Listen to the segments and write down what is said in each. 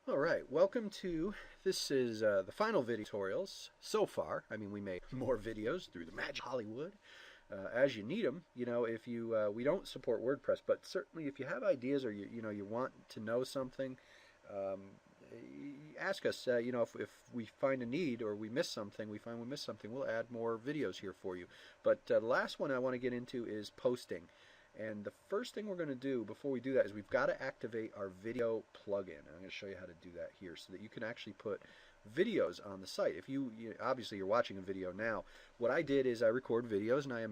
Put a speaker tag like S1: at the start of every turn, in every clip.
S1: Alright, welcome to, this is the final video tutorials so far. I mean, we make more videos through the magic of Hollywood as you need them. You know, if you, we don't support WordPress, but certainly if you have ideas or you want to know something, ask us. If we find a need or we miss something, we'll add more videos here for you. But the last one I want to get into is posting. And the first thing we're going to do before we do that is we've got to activate our video plugin. I'm going to show you how to do that here so that you can actually put videos on the site. If obviously you're watching a video now, what I did is I record videos and I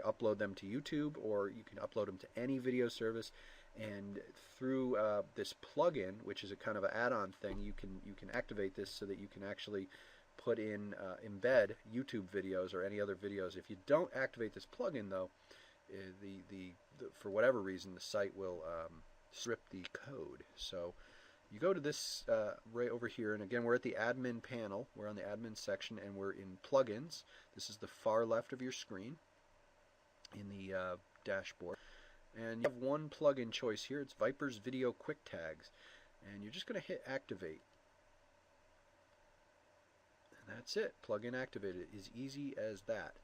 S1: upload them to YouTube, or you can upload them to any video service. And through this plugin, which is a kind of an add-on thing, you can activate this so that you can actually put in embed YouTube videos or any other videos. If you don't activate this plugin, though, for whatever reason, the site will strip the code. So you go to this right over here, and again, we're at the admin panel. We're on the admin section, and we're in plugins. This is the far left of your screen in the dashboard. And you have one plugin choice here. It's Viper's Video Quick Tags. And you're just going to hit activate. And that's it. Plugin activated. As easy as that.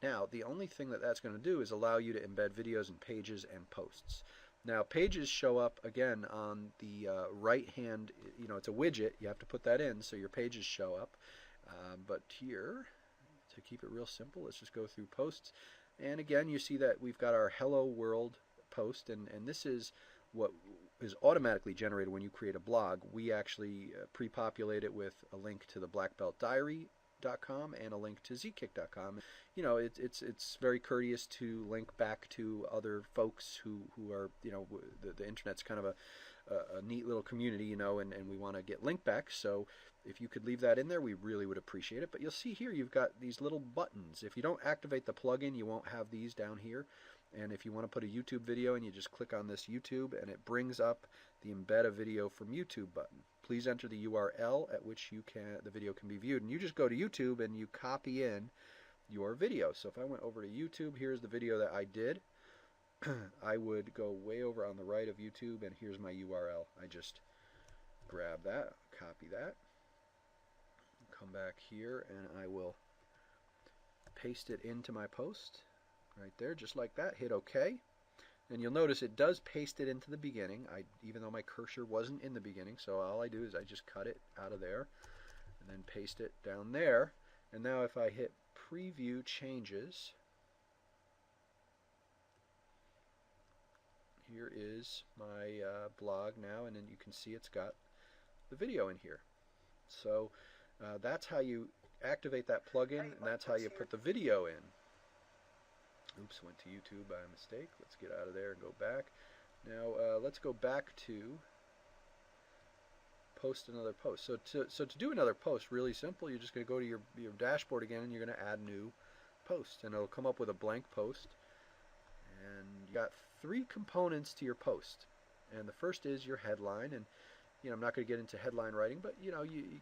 S1: Now, the only thing that that's going to do is allow you to embed videos in pages and posts. Now, pages show up, again, on the right-hand, it's a widget. You have to put that in so your pages show up. But here, to keep it real simple, let's just go through posts. And again, you see that we've got our Hello World post, and this is what is automatically generated when you create a blog. We actually pre-populate it with a link to the blackbeltdiary.com and a link to zkick.com. It's very courteous to link back to other folks who are, the internet's kind of a neat little community, and we want to get link back. So if you could leave that in there, we really would appreciate it. But you'll see here you've got these little buttons. If you don't activate the plugin, you won't have these down here. And if you want to put a YouTube video in, you just click on this YouTube, and it brings up the embed a video from YouTube button. Please enter the URL at which the video can be viewed. And you just go to YouTube and you copy in your video. So if I went over to YouTube, here's the video that I did. I would go way over on the right of YouTube, and here's my URL. I just grab that, copy that, come back here, and I will paste it into my post right there, just like that. Hit OK. And you'll notice it does paste it into the beginning, even though my cursor wasn't in the beginning. So all I do is I just cut it out of there and then paste it down there. And now if I hit preview changes, here is my blog now, and then you can see it's got the video in here. So that's how you activate that plugin, and that's how you put the video in. Oops, went to YouTube by mistake. Let's get out of there and go back. Now let's go back to post another post. So to do another post, really simple. You're just going to go to your dashboard again, and you're going to add new post, and it'll come up with a blank post. And you got three components to your post. And the first is your headline, and I'm not going to get into headline writing, but you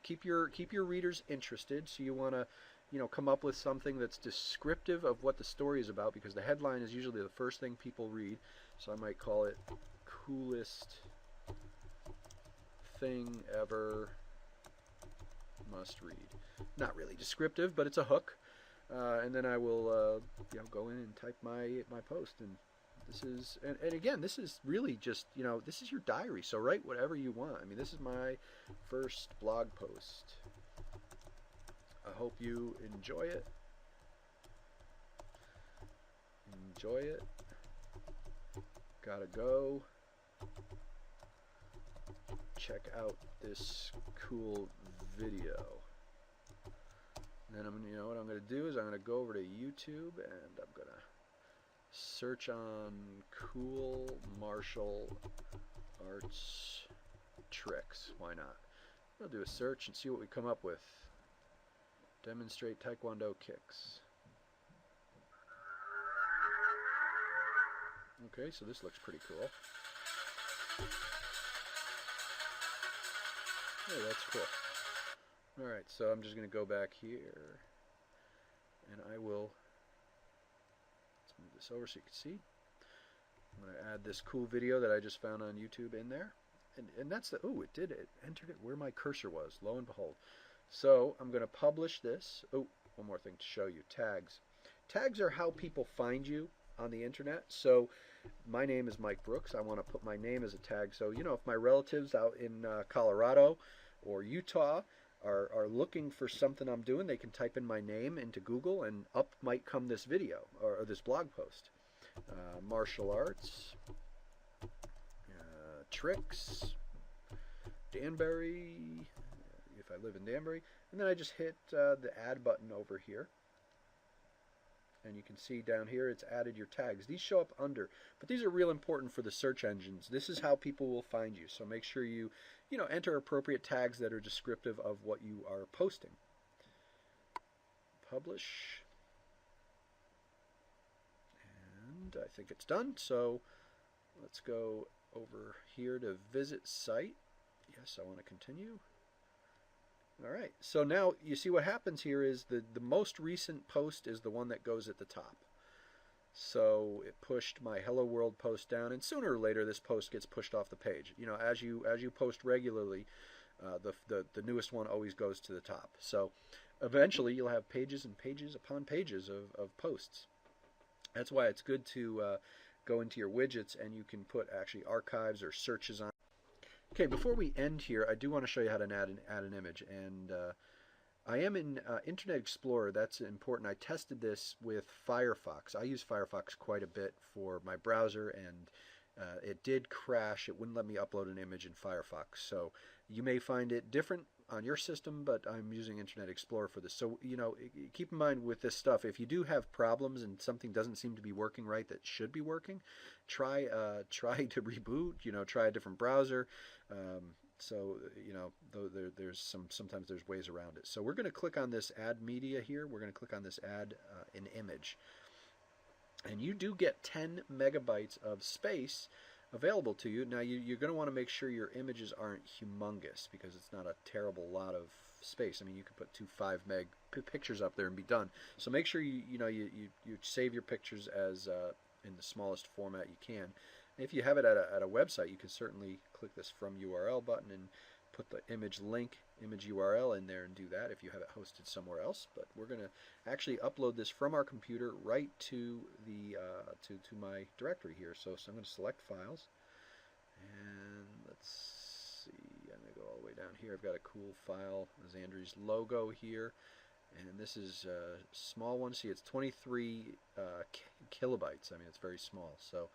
S1: keep your readers interested. So you want to come up with something that's descriptive of what the story is about, because the headline is usually the first thing people read. So I might call it coolest thing ever, must read. Not really descriptive, but it's a hook. And then I will go in and type my post. And this is, and again, this is really just, this is your diary. So write whatever you want. I mean, this is my first blog post. I hope you enjoy it. Enjoy it. Gotta go. Check out this cool video. And then what I'm going to do is I'm going to go over to YouTube, and I'm going to search on cool martial arts tricks. Why not? I'll do a search and see what we come up with. Demonstrate Taekwondo kicks. Okay, so this looks pretty cool. Oh, that's cool. Alright, so I'm just going to go back here, and I will, let's move this over so you can see. I'm going to add this cool video that I just found on YouTube in there, and that's the, oh, it entered it where my cursor was, lo and behold. So I'm going to publish this. Oh, one more thing to show you, tags. Tags are how people find you on the internet. So my name is Mike Brooks. I want to put my name as a tag. So, you know, if my relatives out in Colorado or Utah are looking for something I'm doing, they can type in my name into Google and up might come this video or this blog post. Martial arts, tricks, Danbury, if I live in Danbury, and then I just hit the add button over here. And you can see down here it's added your tags. These show up under, but these are real important for the search engines. This is how people will find you. So make sure you enter appropriate tags that are descriptive of what you are posting. Publish. And I think it's done. So let's go over here to visit site. Yes, I want to continue. All right, so now you see what happens here is the most recent post is the one that goes at the top. So it pushed my Hello World post down, and sooner or later this post gets pushed off the page. You know, as you post regularly, the newest one always goes to the top. So eventually you'll have pages and pages upon pages of posts. That's why it's good to go into your widgets and you can put actually archives or searches on. Okay, before we end here, I do want to show you how to add an image, and I am in Internet Explorer. That's important. I tested this with Firefox. I use Firefox quite a bit for my browser, and it did crash. It wouldn't let me upload an image in Firefox. So you may find it different on your system, but I'm using Internet Explorer for this. So, you know, keep in mind with this stuff, if you do have problems and something doesn't seem to be working right that should be working, try to reboot, you know, try a different browser. So, you know, sometimes there's ways around it. So we're going to click on this add media here. We're going to click on this add an image. And you do get 10 megabytes of space available to you. Now you're going to want to make sure your images aren't humongous because it's not a terrible lot of space. I mean, you could put 2 5 meg pictures up there and be done. So make sure you save your pictures as in the smallest format you can. If you have it at a website, you can certainly click this from URL button and put the image link, image URL in there and do that if you have it hosted somewhere else. But we're going to actually upload this from our computer right to the to my directory here. So I'm going to select files, and let's see. I'm going to go all the way down here. I've got a cool file, Zandri's logo here, and this is a small one. See, it's 23 kilobytes. I mean, it's very small. So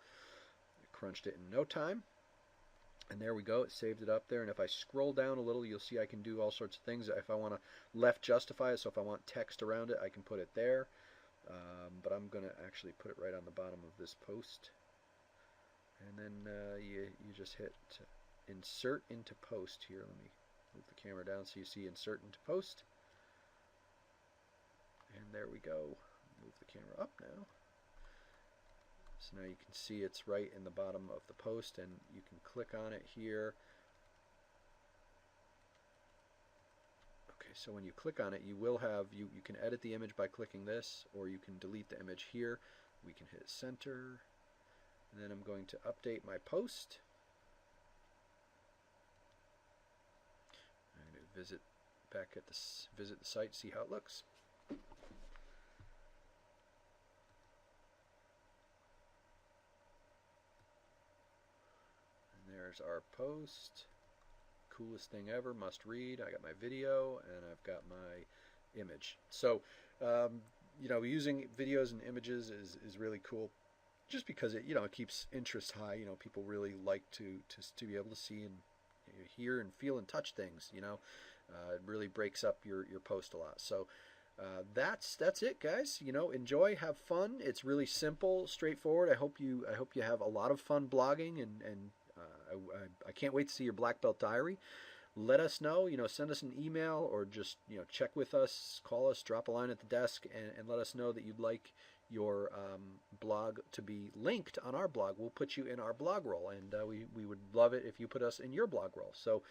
S1: crunched it in no time, and there we go. It saved it up there, and if I scroll down a little, you'll see I can do all sorts of things. If I want to left justify it, so if I want text around it, I can put it there, but I'm going to actually put it right on the bottom of this post, and then you just hit insert into post here. Let me move the camera down so you see insert into post, and there we go. Move the camera up now. So now you can see it's right in the bottom of the post, and you can click on it here. Okay, so when you click on it, you will have, you can edit the image by clicking this, or you can delete the image here. We can hit center, and then I'm going to update my post. I'm going to visit the site, see how it looks. There's our post. Coolest thing ever, must read. I got my video and I've got my image. So, you know, using videos and images is really cool, just because it, you know, it keeps interest high. You know, people really like to be able to see and hear and feel and touch things. You know, it really breaks up your post a lot. So. That's it, guys. You know, enjoy, have fun. It's really simple, straightforward. I hope you have a lot of fun blogging, and I can't wait to see your Black Belt Diary. Let us know, you know, send us an email or just, you know, check with us, call us, drop a line at the desk, and let us know that you'd like your blog to be linked on our blog. We'll put you in our blog roll, and we would love it if you put us in your blog roll. So